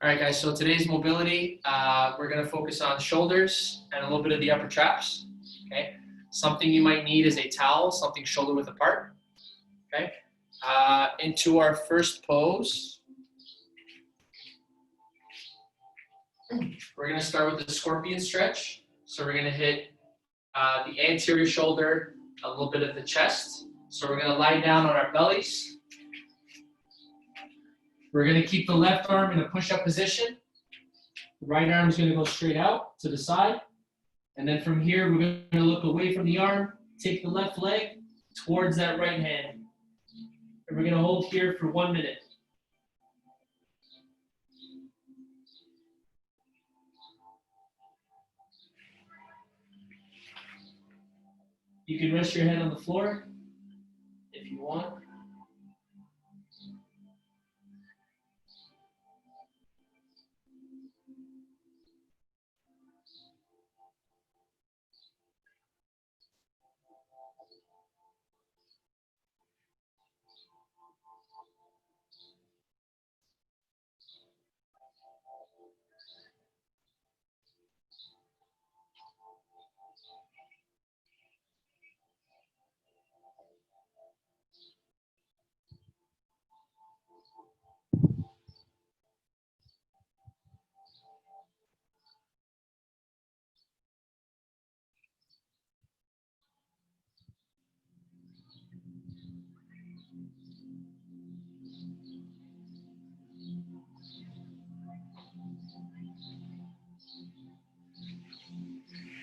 All right, guys, so today's mobility, we're going to focus on shoulders and a little bit of the upper traps, okay? Something you might need is a towel, something shoulder width apart, okay? Into our first pose, we're going to start with the scorpion stretch. So we're going to hit the anterior shoulder, a little bit of the chest. So we're going to lie down on our bellies. We're going to keep the left arm in a push-up position. The right arm is going to go straight out to the side. And then from here, we're going to look away from the arm, take the left leg towards that right hand. And we're going to hold here for 1 minute. You can rest your head on the floor if you want.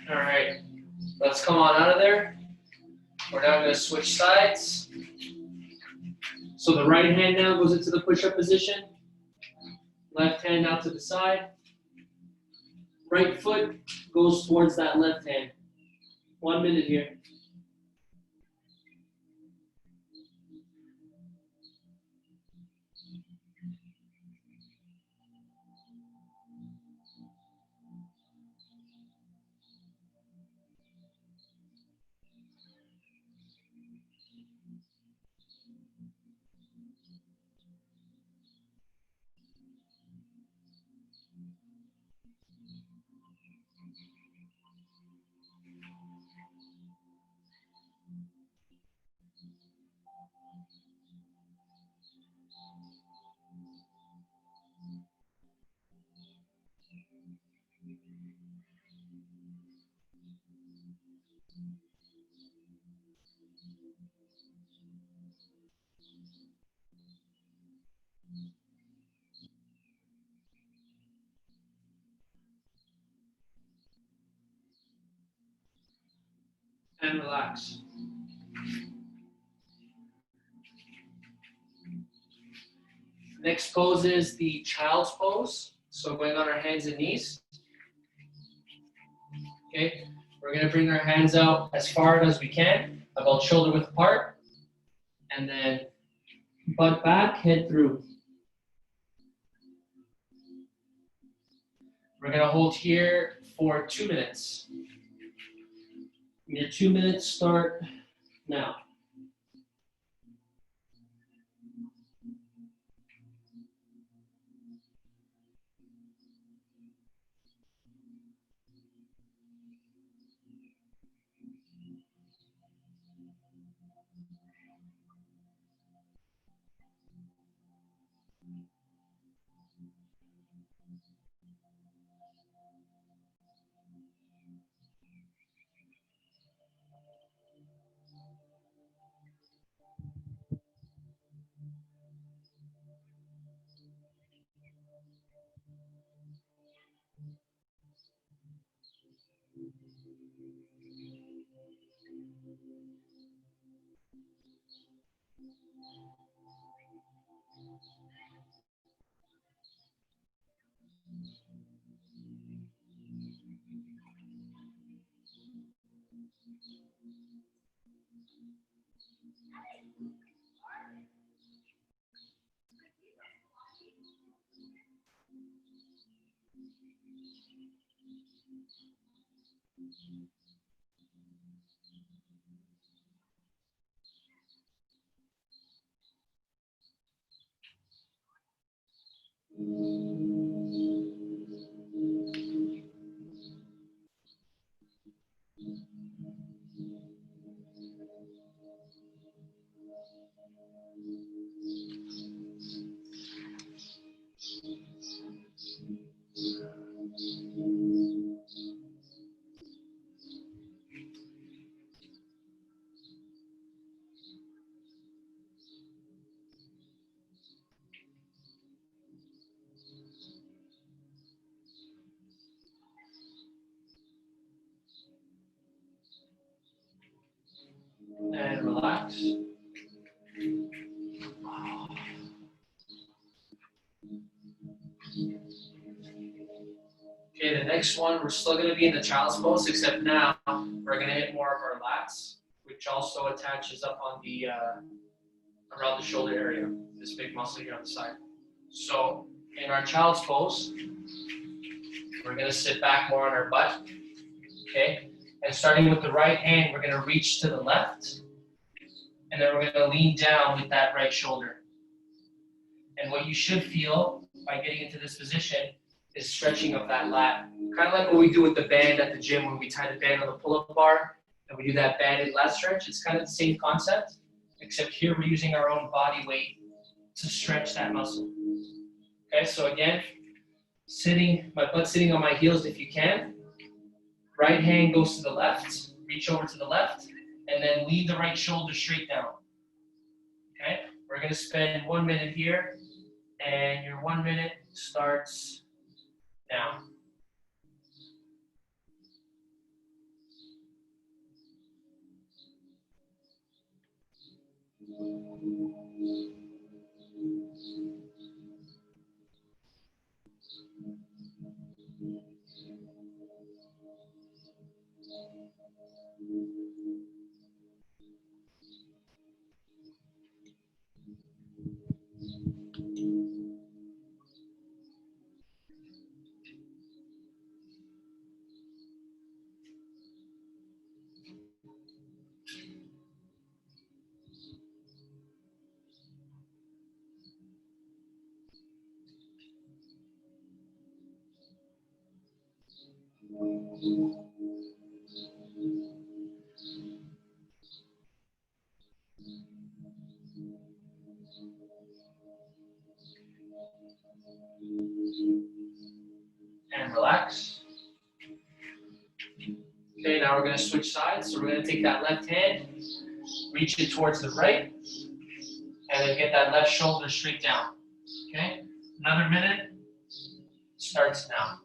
All right, let's come on out of there. We're now going to switch sides. So the right hand now goes into the push-up position. Left hand out to the side. Right foot goes towards that left hand. 1 minute here. And relax. Next pose is the child's pose. So going on our hands and knees. Okay, we're going to bring our hands out as far as we can, about shoulder width apart. And then butt back, head through. We're going to hold here for 2 minutes. Your 2 minutes start now. relax. Okay, the next one, we're still going to be in the child's pose, except now we're going to hit more of our lats, which also attaches up on the around the shoulder area, this big muscle here on the side. So in our child's pose, we're going to sit back more on our butt, okay? And starting with the right hand, we're going to reach to the left, and then we're going to lean down with that right shoulder. And what you should feel by getting into this position is stretching of that lat. Kind of like what we do with the band at the gym when we tie the band on the pull-up bar, and we do that banded lat stretch. It's kind of the same concept, except here we're using our own body weight to stretch that muscle. Okay, so again, my butt sitting on my heels if you can. Right hand goes to the left, reach over to the left, and then lean the right shoulder straight down. Okay, we're going to spend 1 minute here, and your 1 minute starts now. And relax. Okay, now we're going to switch sides. So we're going to take that left hand, reach it towards the right, and then get that left shoulder straight down. Okay, another minute starts now.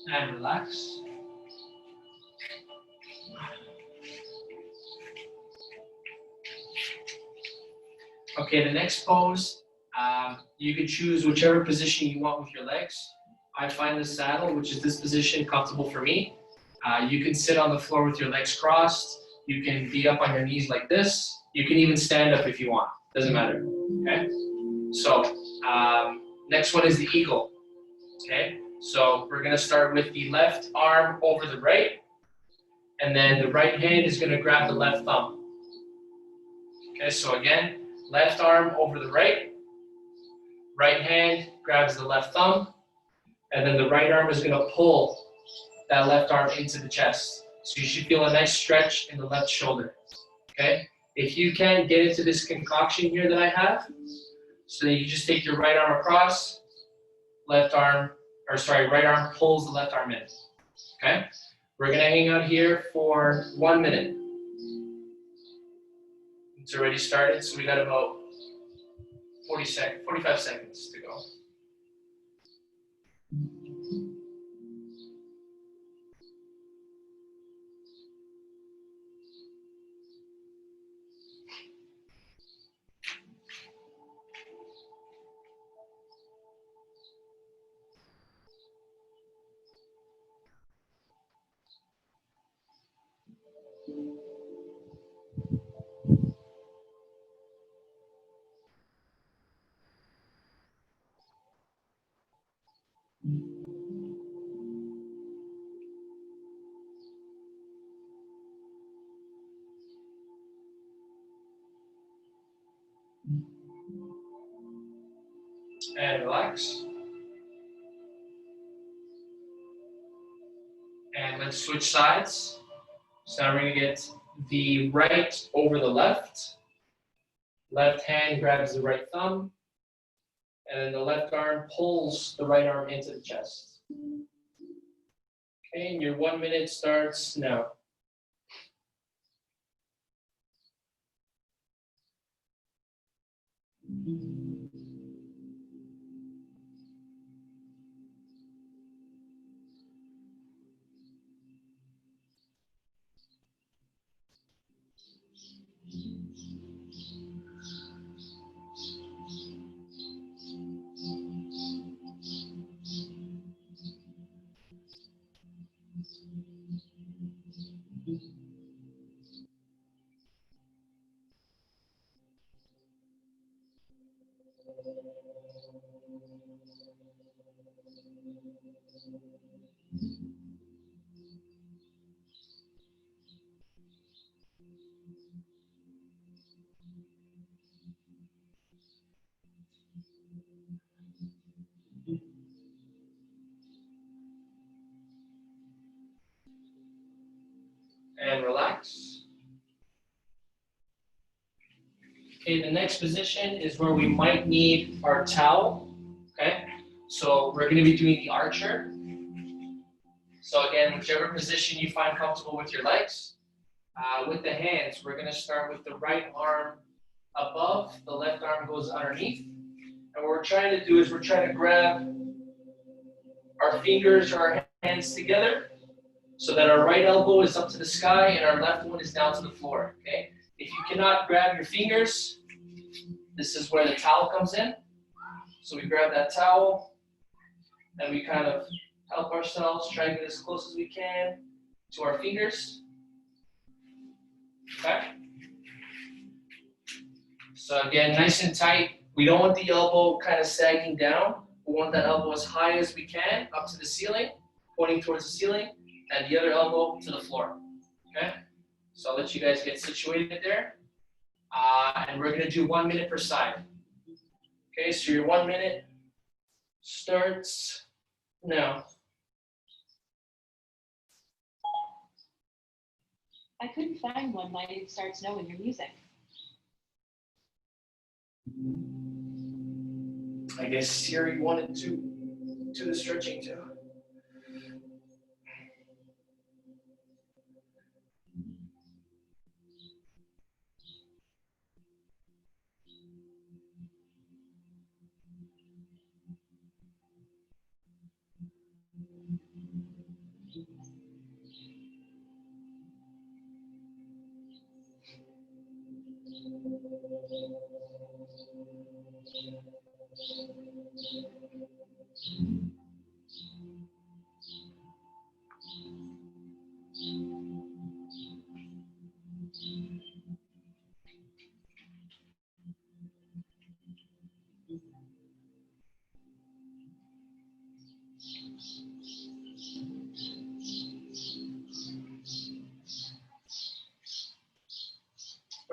And relax. Okay, the next pose, you can choose whichever position you want with your legs. I find the saddle, which is this position, comfortable for me. You can sit on the floor with your legs crossed. You can be up on your knees like this. You can even stand up if you want. Doesn't matter. Okay. So next one is the eagle. Okay. So we're gonna start with the left arm over the right, and then the right hand is gonna grab the left thumb. Okay. So again, left arm over the right. Right hand grabs the left thumb, and then the right arm is gonna pull that left arm into the chest. So you should feel a nice stretch in the left shoulder, okay? If you can, get into this concoction here that I have. So then you just take your right arm across, right arm pulls the left arm in, okay? We're gonna hang out here for 1 minute. It's already started, so we got about 45 seconds to go. And relax. And let's switch sides. So now we're going to get the right over the left. Left hand grabs the right thumb. And then the left arm pulls the right arm into the chest. Okay, and your 1 minute starts now. And relax. Okay, the next position is where we might need our towel. Okay, so we're going to be doing the archer. So again, whichever position you find comfortable with your legs. With the hands, we're going to start with the right arm above, the left arm goes underneath. And what we're trying to do is we're trying to grab our fingers or our hands together so that our right elbow is up to the sky and our left one is down to the floor. Okay. If you cannot grab your fingers, this is where the towel comes in. So we grab that towel and we kind of help ourselves, try to get as close as we can to our fingers. Okay. So again, nice and tight. We don't want the elbow kind of sagging down. We want that elbow as high as we can, up to the ceiling, pointing towards the ceiling, and the other elbow to the floor. Okay. So I'll let you guys get situated there. And we're going to do 1 minute per side. Okay, so your 1 minute starts now. I couldn't find one. Why did it start snowing your music? I guess Siri wanted to do the stretching too.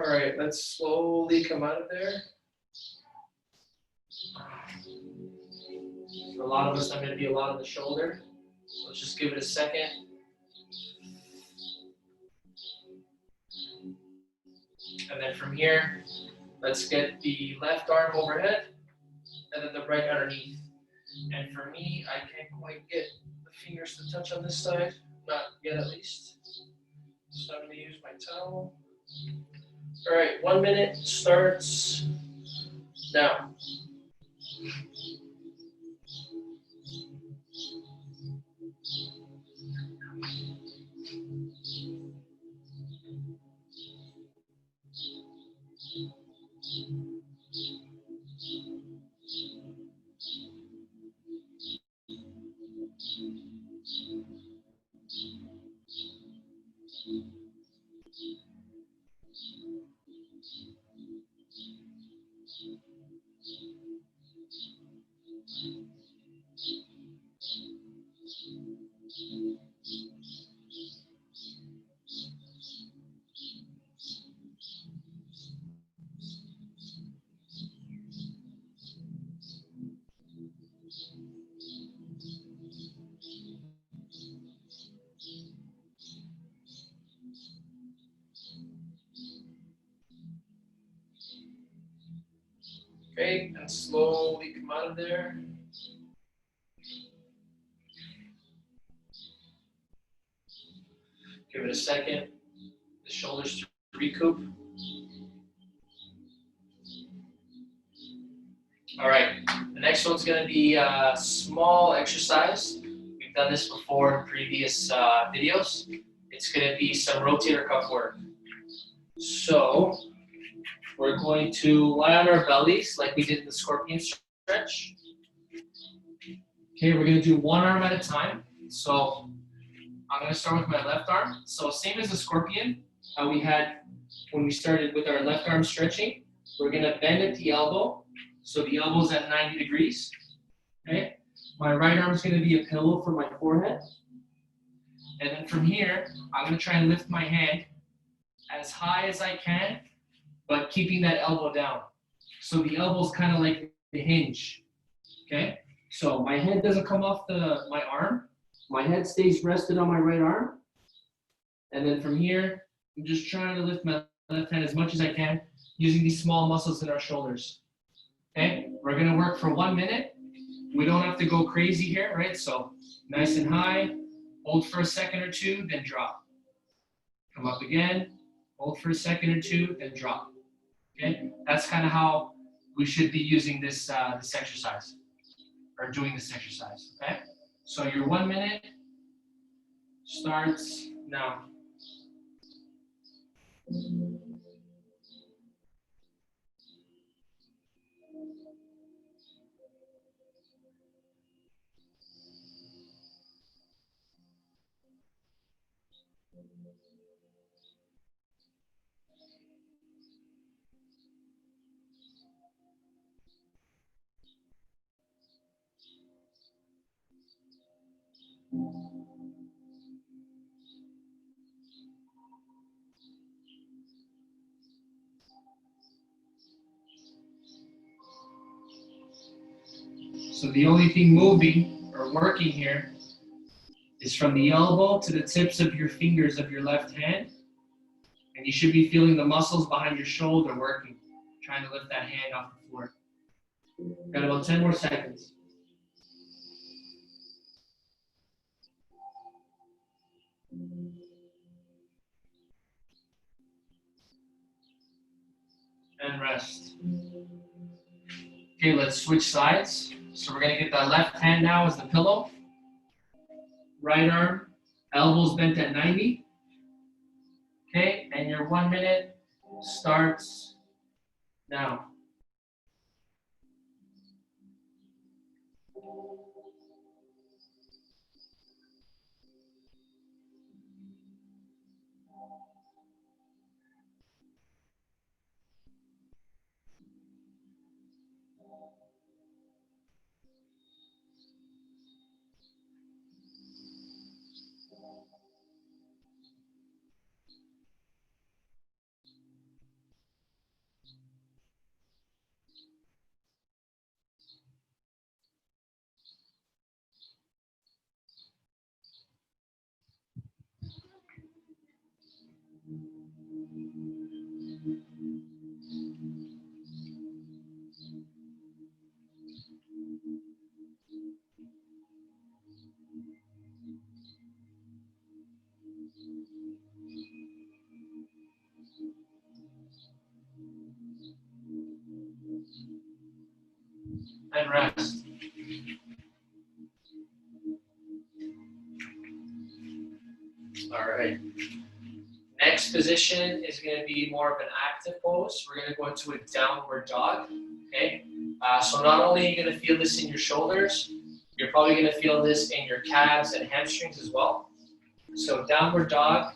All right, let's slowly come out of there. For a lot of us, I'm going to be a lot on the shoulder. So let's just give it a second. And then from here, let's get the left arm overhead and then the right underneath. And for me, I can't quite get the fingers to touch on this side, not yet at least. So I'm going to use my towel. All right, 1 minute starts now. Okay, and slowly come out of there. Give it a second. The shoulders to recoup. All right, the next one's gonna be a small exercise. We've done this before in previous videos. It's gonna be some rotator cuff work. So we're going to lie on our bellies like we did in the scorpion stretch. Okay, we're gonna do one arm at a time. So I'm gonna start with my left arm. So same as the scorpion we had when we started with our left arm stretching. We're gonna bend at the elbow. So the elbow's at 90 degrees. Okay. My right arm is gonna be a pillow for my forehead. And then from here, I'm gonna try and lift my hand as high as I can, but keeping that elbow down. So the elbow's kind of like the hinge. Okay. So my head doesn't come off my arm. My head stays rested on my right arm. And then from here, I'm just trying to lift my left hand as much as I can using these small muscles in our shoulders. Okay, we're gonna work for 1 minute. We don't have to go crazy here, right? So nice and high, hold for a second or two, then drop. Come up again, hold for a second or two, then drop. Okay, that's kind of how we should be using this this exercise, or doing this exercise. Okay, so your 1 minute starts now. So the only thing moving or working here is from the elbow to the tips of your fingers of your left hand. And you should be feeling the muscles behind your shoulder working, trying to lift that hand off the floor. Got about 10 more seconds. And rest. Okay, let's switch sides. So we're gonna get that left hand now as the pillow. Right arm, elbows bent at 90. Okay, and your 1 minute starts now. And rest. All right. Next position is going to be more of an active pose. We're going to go into a downward dog. Okay. So not only are you going to feel this in your shoulders, you're probably going to feel this in your calves and hamstrings as well. So downward dog,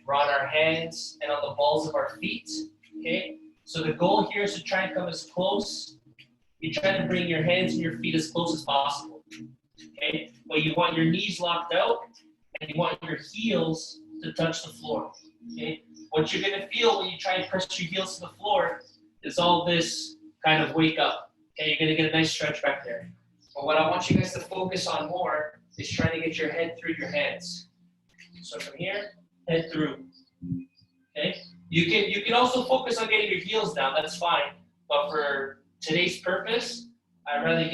we're on our hands and on the balls of our feet. Okay. So the goal here is to try and come as close. You try to bring your hands and your feet as close as possible. Okay. But you want your knees locked out and you want your heels to touch the floor. Okay. What you're going to feel when you try and press your heels to the floor is all this kind of wake up. Okay, you're going to get a nice stretch back there. But what I want you guys to focus on more is trying to get your head through your hands. So from here, head through. Okay. You can also focus on getting your heels down. That's fine. But today's purpose, I'd rather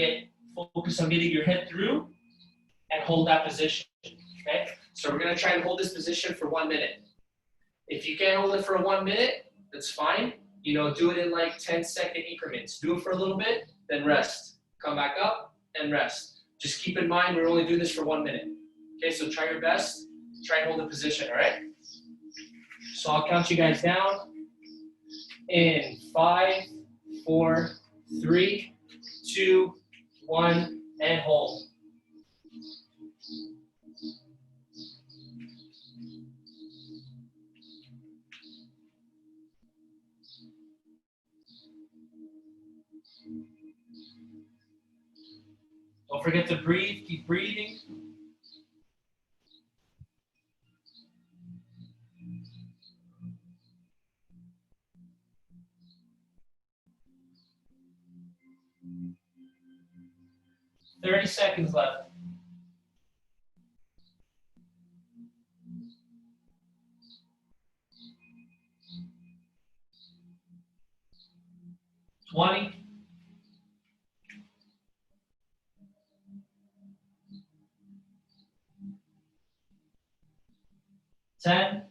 focus on getting your head through and hold that position, okay? So we're gonna try and hold this position for 1 minute. If you can't hold it for 1 minute, that's fine. You know, do it in like 10-second increments. Do it for a little bit, then rest. Come back up and rest. Just keep in mind, we're only doing this for 1 minute. Okay, so try your best. Try and hold the position, all right? So I'll count you guys down in 5, 4, 3, 2, 1, and hold. Don't forget to breathe, keep breathing. "30 seconds left. "20. 10.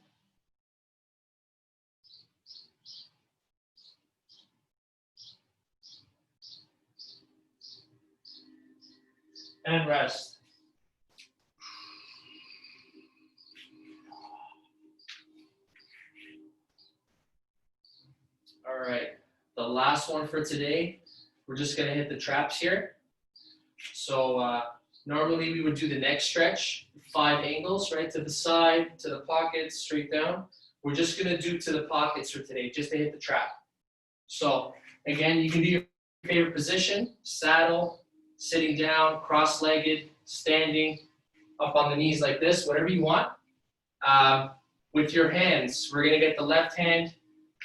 And rest. All right, the last one for today, we're just gonna hit the traps here. So normally we would do the neck stretch, 5 angles, right, to the side, to the pockets, straight down. We're just gonna do to the pockets for today, just to hit the trap. So again, you can do your favorite position, saddle, sitting down, cross-legged, standing, up on the knees like this, whatever you want. With your hands, we're gonna get the left hand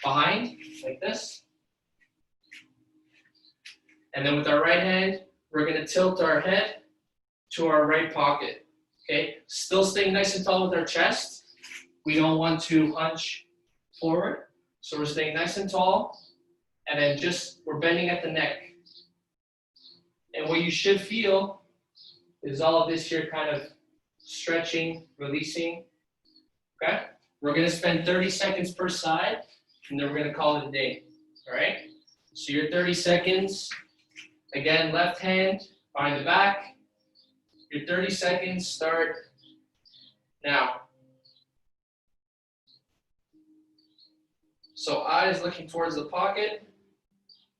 behind, like this. And then with our right hand, we're gonna tilt our head to our right pocket, okay? Still staying nice and tall with our chest. We don't want to hunch forward. So we're staying nice and tall, and then we're bending at the neck. And what you should feel is all of this here kind of stretching, releasing, okay? We're gonna spend 30 seconds per side, and then we're gonna call it a day, all right? So your 30 seconds, again, left hand behind the back. Your 30 seconds start now. So eyes looking towards the pocket,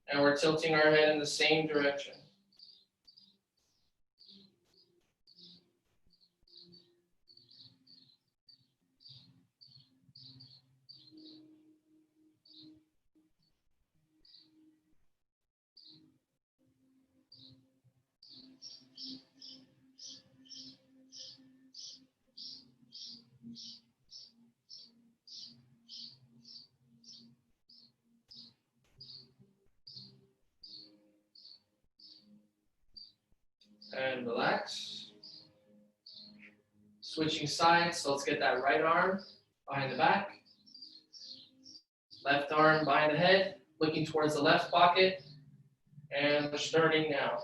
and we're tilting our head in the same direction. And relax. Switching sides, so let's get that right arm behind the back. Left arm behind the head, looking towards the left pocket. And we're starting now.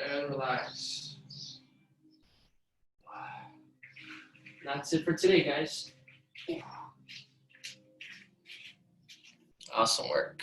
And relax. That's it for today, guys. Awesome work.